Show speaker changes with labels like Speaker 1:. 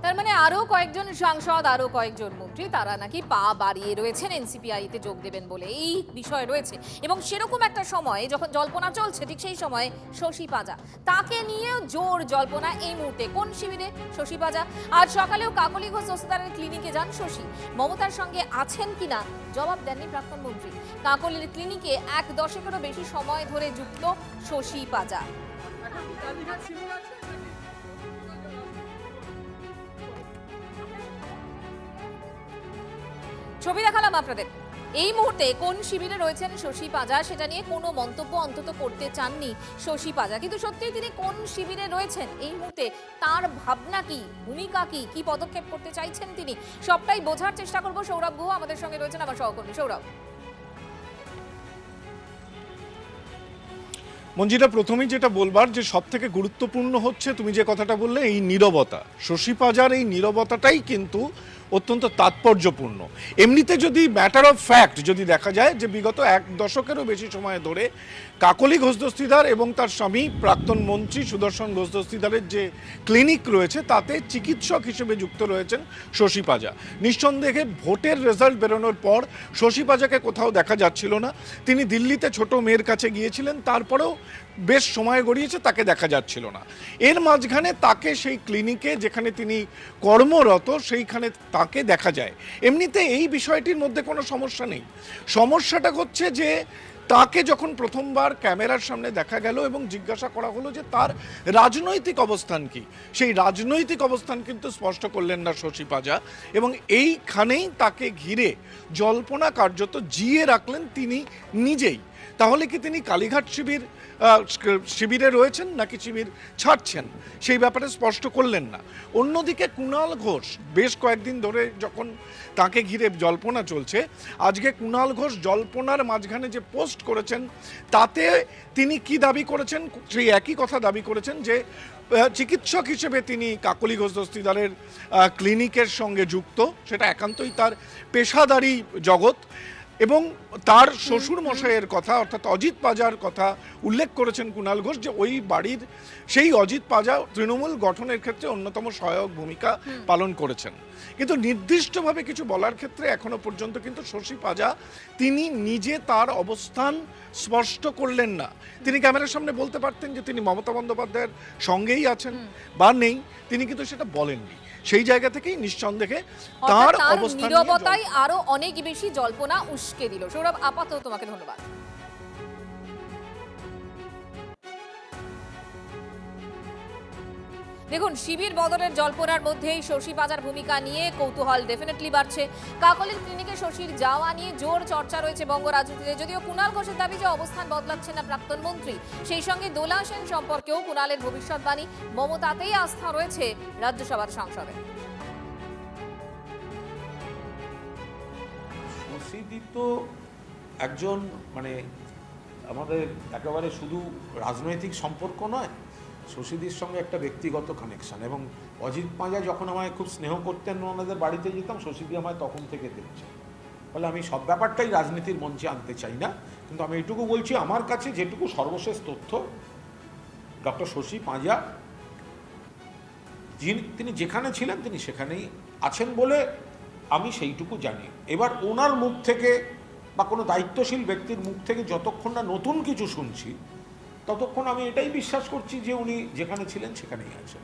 Speaker 1: তার মানে আরো কয়েকজন সাংসদ আরো কয়েকজন মন্ত্রী তারা নাকি পা বাড়িয়ে রয়েছেন এনসিপিআইতে যোগ দেবেন বলে এই বিষয় রয়েছে। এবং সেরকম একটা সময় যখন জল্পনা চলছে ঠিক সেই সময় শশী পাজা, তাকে নিয়েও জোর জল্পনা এই মুহূর্তে। কোন শিবিরে শশী পাজা? আজ সকালেও কাকলি ঘোষ দস্তিদারের ক্লিনিকে যান শশী। মমতার সঙ্গে আছেন কিনা জবাব দেননি প্রাক্তন মন্ত্রী। কাকলির ক্লিনিকে 1 দশকেরও বেশি সময় ধরে যুক্ত শশী পাজা। ছবি দেখালাম আপনাদের। এই মুহূর্তে কোন শিবিরে রয়েছেন শশী পাজা সেটা নিয়ে কোনো মন্তব্য অন্তত করতে চাননি শশী পাজা। কিন্তু সত্যিই তিনি কোন শিবিরে রয়েছেন এই মুহূর্তে, তার ভাবনা কি, ভূমিকা কি, কি পদক্ষেপ করতে চাইছেন তিনি, সবটাই বোঝার চেষ্টা করব। সৌরভ গুহ আমাদের সঙ্গে রয়েছেন, আমার সহকর্মী। সৌরভ।
Speaker 2: মঞ্জিরা, প্রথমেই যেটা বলবার যে সব থেকে গুরুত্বপূর্ণ হচ্ছে তুমি যে কথাটা বললে, এই নীরবতা। শশী পাজার এই নীরবতাটাই কিন্তু অত্যন্ত তাৎপর্যপূর্ণ। এমনিতে যদি ম্যাটার অফ ফ্যাক্ট যদি দেখা যায় যে বিগত 1 দশকেরও বেশি সময় ধরে কাকলি ঘোষ দস্তিদার এবং তার স্বামী প্রাক্তন মন্ত্রী সুদর্শন ঘোষ দস্তিদারের যে ক্লিনিক রয়েছে তাতে চিকিৎসক হিসেবে যুক্ত রয়েছেন শশী পাজা। নিঃসন্দেহে ভোটের রেজাল্ট বেরোনোর পর শশী পাজাকে কোথাও দেখা যাচ্ছিল না। তিনি দিল্লিতে ছোট মেয়ের কাছে গিয়েছিলেন, তারপরেও বেশ সময় গড়িয়েছে, তাকে দেখা যাচ্ছিল না। এর মাঝখানে তাকে সেই ক্লিনিকে যেখানে তিনি কর্মরত সেইখানে তাকে দেখা যায়। এমনিতে এই বিষয়টির মধ্যে কোনো সমস্যা নেই। সমস্যাটা হচ্ছে যে তাকে যখন প্রথমবার ক্যামেরার সামনে দেখা গেল এবং জিজ্ঞাসা করা হলো যে তার রাজনৈতিক অবস্থান কি, সেই রাজনৈতিক অবস্থান কিন্তু স্পষ্ট করলেন না শশী পাজা। এবং এইখানেই তাকে ঘিরে জল্পনা কার্যত জিয়ে রাখলেন তিনি নিজেই। তাহলে কি তিনি কালীঘাট শিবিরে রয়েছেন নাকি শিবির ছাড়ছেন, সেই ব্যাপারে স্পষ্ট করলেন না। অন্যদিকে কুণাল ঘোষ বেশ কয়েকদিন ধরে যখন তাকে ঘিরে জল্পনা চলছে, আজকে কুণাল ঘোষ জল্পনার মাঝখানে যে পোস্ট করেছেন তাতে তিনি কি দাবি করেছেন, সেই একই কথা দাবি করেছেন যে চিকিৎসক হিসেবে তিনি কাকলি ঘোষ দস্তিদারের ক্লিনিকের সঙ্গে যুক্ত, সেটা একান্তই তার পেশাদারি জগৎ। এবং তার শ্বশুর মশাইয়ের কথা অর্থাৎ অজিত পাজার কথা উল্লেখ করেছেন কুণাল ঘোষ, যে ওই বাড়ির সেই অজিত পাজা তৃণমূল গঠনের ক্ষেত্রে অন্যতম সহায়ক ভূমিকা পালন করেছেন। কিন্তু নির্দিষ্টভাবে কিছু বলার ক্ষেত্রে এখনো পর্যন্ত কিন্তু শশী পাজা তিনি নিজে তার অবস্থান স্পষ্ট করলেন না। তিনি ক্যামেরার সামনে বলতে পারতেন যে তিনি মমতা বন্দ্যোপাধ্যায়ের সঙ্গেই আছেন বা নেই, তিনি কিন্তু সেটা বলেননি। সেই জায়গা থেকেই নিঃসন্দেহে তার অবস্থান
Speaker 1: নীরবতাই আরো অনেক বেশি জল্পনা উস্কে দিল। সৌরভ, আপাতত তোমাকে ধন্যবাদ। দেখুন, শিবির বদলের জল্পনার মধ্যেই শশী পাজার ভূমিকা নিয়ে কৌতূহল ডেফিনেটলি বাড়ছে। কাকলির ক্লিনিকে শশীর যাওয়া নিয়ে জোর চর্চা রয়েছে বঙ্গ রাজনীতিতে। যদিও কুণাল ঘোষের দাবি যে অবস্থান বদলাচ্ছেন না প্রাক্তন মন্ত্রী, সেই সঙ্গে দোলা সেন সম্পর্কেও কুণালের ভবিষ্যৎবাণী, মমতাতেই আস্থা রয়েছে রাজ্যসভার সাংসদের।
Speaker 3: শশীদি তো একজন আমাদের একেবারে শুধু রাজনৈতিক সম্পর্ক নয়, শশীদির সঙ্গে একটা ব্যক্তিগত কানেকশন। এবং অজিত পাজা যখন আমায় খুব স্নেহ করতেন, ওনাদের বাড়িতে যেতাম, শশীদি আমায় তখন থেকে দেখছে। ফলে আমি সব ব্যাপারটাই রাজনীতির মঞ্চে আনতে চাই না, কিন্তু আমি এইটুকু বলছি, আমার কাছে যেটুকু সর্বশেষ তথ্য, ডক্টর শশী পাজা তিনি যেখানে ছিলেন তিনি সেখানেই আছেন বলে আমি সেইটুকু জানি। এবার ওনার মুখ থেকে বা কোনো দায়িত্বশীল ব্যক্তির মুখ থেকে যতক্ষণ না নতুন কিছু শুনছি, ততক্ষণ আমি এটাই বিশ্বাস করছি যে উনি যেখানে ছিলেন সেখানেই আছেন।